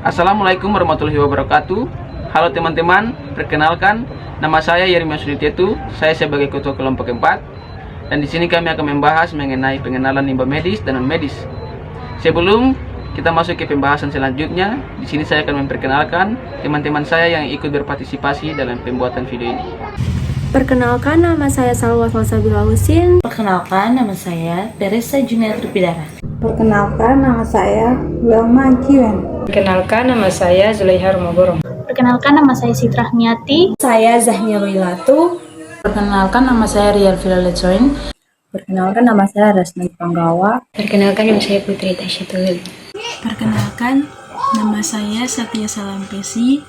Assalamualaikum warahmatullahi wabarakatuh. Halo teman-teman, perkenalkan nama saya Yeremia Suditetu. Saya sebagai ketua kelompok 4 dan di sini kami akan membahas mengenai pengenalan limbah medis dan non medis. Sebelum kita masuk ke pembahasan selanjutnya, di sini saya akan memperkenalkan teman-teman saya yang ikut berpartisipasi dalam pembuatan video ini. Perkenalkan, nama saya Salwa Falsabila Husin. Perkenalkan, nama saya Teresa Junia Tripidara. Perkenalkan, nama saya Wilma Kiwen. Perkenalkan, nama saya Zulaiha Romogorong. Perkenalkan, nama saya Sitra Hniati. Saya Zahnia Wailatu. Perkenalkan, nama saya Rial Filaletsoin. Perkenalkan, nama saya Rasmi Panggawa. Perkenalkan, nama saya Putri Tasyatul. Perkenalkan, nama saya Satya Salampesi.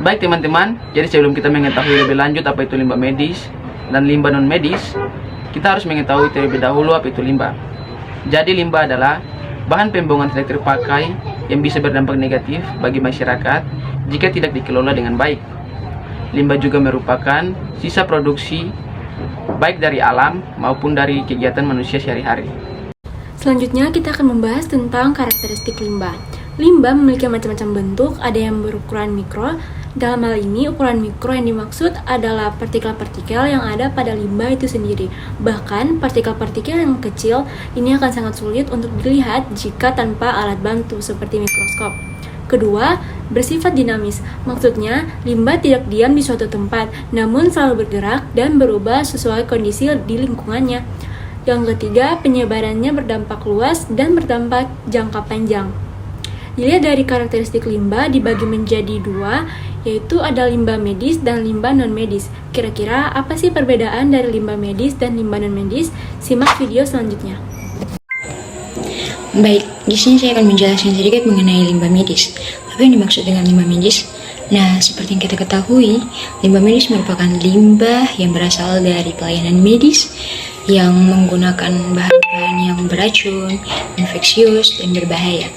Baik teman-teman, jadi sebelum kita mengetahui lebih lanjut apa itu limbah medis dan limbah non medis, kita harus mengetahui terlebih dahulu apa itu limbah. Jadi limbah adalah bahan pembuangan tidak terpakai yang bisa berdampak negatif bagi masyarakat jika tidak dikelola dengan baik. Limbah juga merupakan sisa produksi baik dari alam maupun dari kegiatan manusia sehari-hari. Selanjutnya kita akan membahas tentang karakteristik limbah. Limbah memiliki macam-macam bentuk, ada yang berukuran mikro. Dalam hal ini, ukuran mikro yang dimaksud adalah partikel-partikel yang ada pada limbah itu sendiri. Bahkan, partikel-partikel yang kecil ini akan sangat sulit untuk dilihat jika tanpa alat bantu seperti mikroskop. Kedua, bersifat dinamis. Maksudnya, limbah tidak diam di suatu tempat, namun selalu bergerak dan berubah sesuai kondisi di lingkungannya. Yang ketiga, penyebarannya berdampak luas dan berdampak jangka panjang. Dilihat dari karakteristik limbah dibagi menjadi dua, yaitu ada limbah medis dan limbah non medis. Kira-kira apa sih perbedaan dari limbah medis dan limbah non medis? Simak video selanjutnya. Baik, di sini saya akan menjelaskan sedikit mengenai limbah medis. Apa yang dimaksud dengan limbah medis? Nah, seperti yang kita ketahui, limbah medis merupakan limbah yang berasal dari pelayanan medis yang menggunakan bahan-bahan yang beracun, infeksius, dan berbahaya.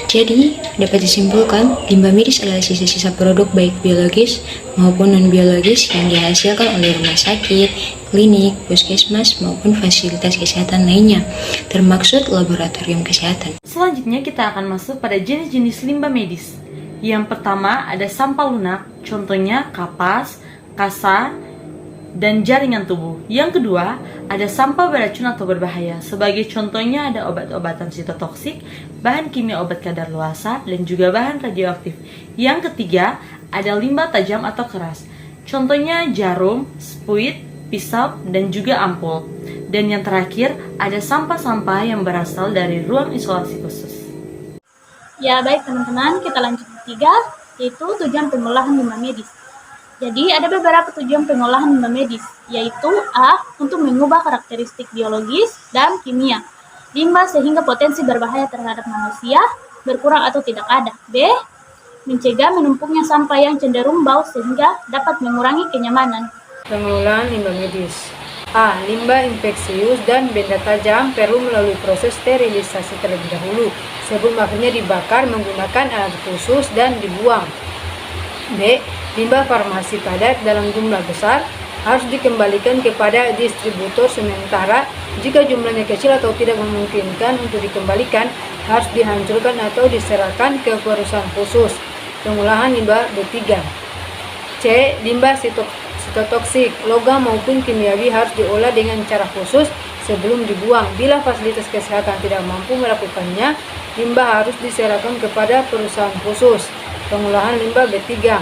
Jadi, dapat disimpulkan, limbah medis adalah sisa-sisa produk baik biologis maupun non-biologis yang dihasilkan oleh rumah sakit, klinik, puskesmas, maupun fasilitas kesehatan lainnya, termaksud laboratorium kesehatan. Selanjutnya kita akan masuk pada jenis-jenis limbah medis. Yang pertama ada sampah lunak, contohnya kapas, kasa, dan jaringan tubuh. Yang kedua, ada sampah beracun atau berbahaya. Sebagai contohnya ada obat-obatan sitotoksik, bahan kimia obat kadaluarsa, dan juga bahan radioaktif. Yang ketiga, ada limbah tajam atau keras. Contohnya jarum, spuit, pisau, dan juga ampul. Dan yang terakhir, ada sampah-sampah yang berasal dari ruang isolasi khusus. Ya baik teman-teman, kita lanjut ketiga, yaitu tujuan pengolahan limbah medis. Jadi ada beberapa tujuan pengolahan limbah medis, yaitu A. Untuk mengubah karakteristik biologis dan kimia limbah sehingga potensi berbahaya terhadap manusia berkurang atau tidak ada. B. Mencegah menumpuknya sampah yang cenderung bau sehingga dapat mengurangi kenyamanan. Pengolahan limbah medis. A. Limbah infeksius dan benda tajam perlu melalui proses sterilisasi terlebih dahulu sebelum akhirnya dibakar menggunakan alat khusus dan dibuang. B. Limbah farmasi padat dalam jumlah besar harus dikembalikan kepada distributor sementara jika jumlahnya kecil atau tidak memungkinkan untuk dikembalikan harus dihancurkan atau diserahkan ke perusahaan khusus. Pengolahan limbah B3. C. Limbah sitotoksik logam maupun kimiawi harus diolah dengan cara khusus sebelum dibuang. Bila fasilitas kesehatan tidak mampu melakukannya, limbah harus diserahkan kepada perusahaan khusus. Pengolahan limbah B3.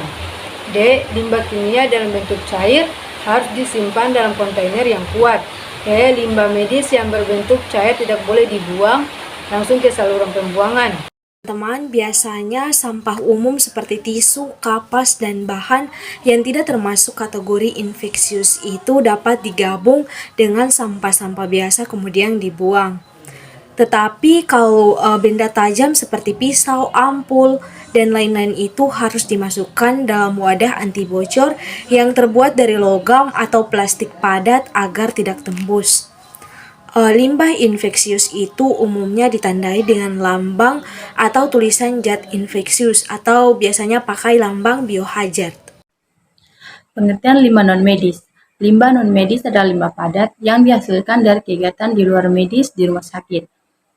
D. Limbah kimia dalam bentuk cair harus disimpan dalam kontainer yang kuat. E. Limbah medis yang berbentuk cair tidak boleh dibuang langsung ke saluran pembuangan. Teman, biasanya sampah umum seperti tisu, kapas, dan bahan yang tidak termasuk kategori infeksius itu dapat digabung dengan sampah-sampah biasa kemudian dibuang. Tetapi kalau benda tajam seperti pisau, ampul, dan lain-lain itu harus dimasukkan dalam wadah anti bocor yang terbuat dari logam atau plastik padat agar tidak tembus. Limbah infeksius itu umumnya ditandai dengan lambang atau tulisan zat infeksius atau biasanya pakai lambang biohazard. Pengertian limbah non-medis Limbah non-medis adalah limbah padat yang dihasilkan dari kegiatan di luar medis di rumah sakit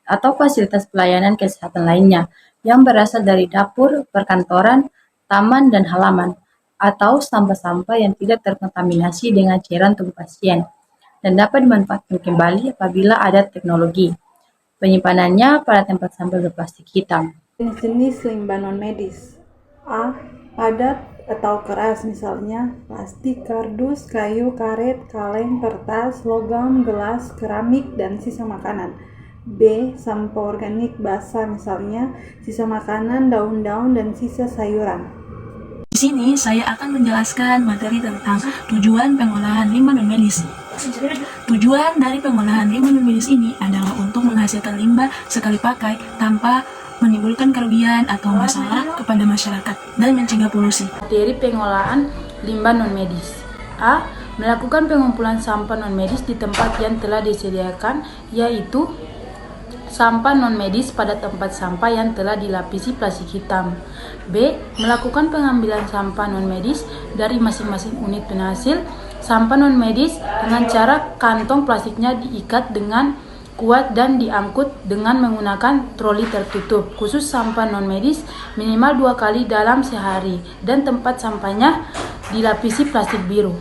atau fasilitas pelayanan kesehatan lainnya yang berasal dari dapur, perkantoran, taman, dan halaman, atau sampah-sampah yang tidak terkontaminasi dengan cairan tubuh pasien dan dapat dimanfaatkan kembali apabila ada teknologi. Penyimpanannya pada tempat sampah berplastik hitam. Jenis-jenis limbah non-medis. A. Padat atau keras, misalnya plastik, kardus, kayu, karet, kaleng, kertas, logam, gelas, keramik, dan sisa makanan. B. Sampah organik basah, misalnya sisa makanan, daun-daun, dan sisa sayuran. Di sini saya akan menjelaskan materi tentang tujuan pengolahan limbah non-medis. Tujuan dari pengolahan limbah non-medis ini adalah untuk menghasilkan limbah sekali pakai tanpa menimbulkan kerugian atau masalah kepada masyarakat dan mencegah polusi. Materi pengolahan limbah non-medis. A. Melakukan pengumpulan sampah non-medis di tempat yang telah disediakan, yaitu sampah non-medis pada tempat sampah yang telah dilapisi plastik hitam. B. Melakukan pengambilan sampah non-medis dari masing-masing unit penghasil sampah non-medis dengan cara kantong plastiknya diikat dengan kuat dan diangkut dengan menggunakan troli tertutup. Khusus sampah non-medis minimal 2 kali dalam sehari dan tempat sampahnya dilapisi plastik biru.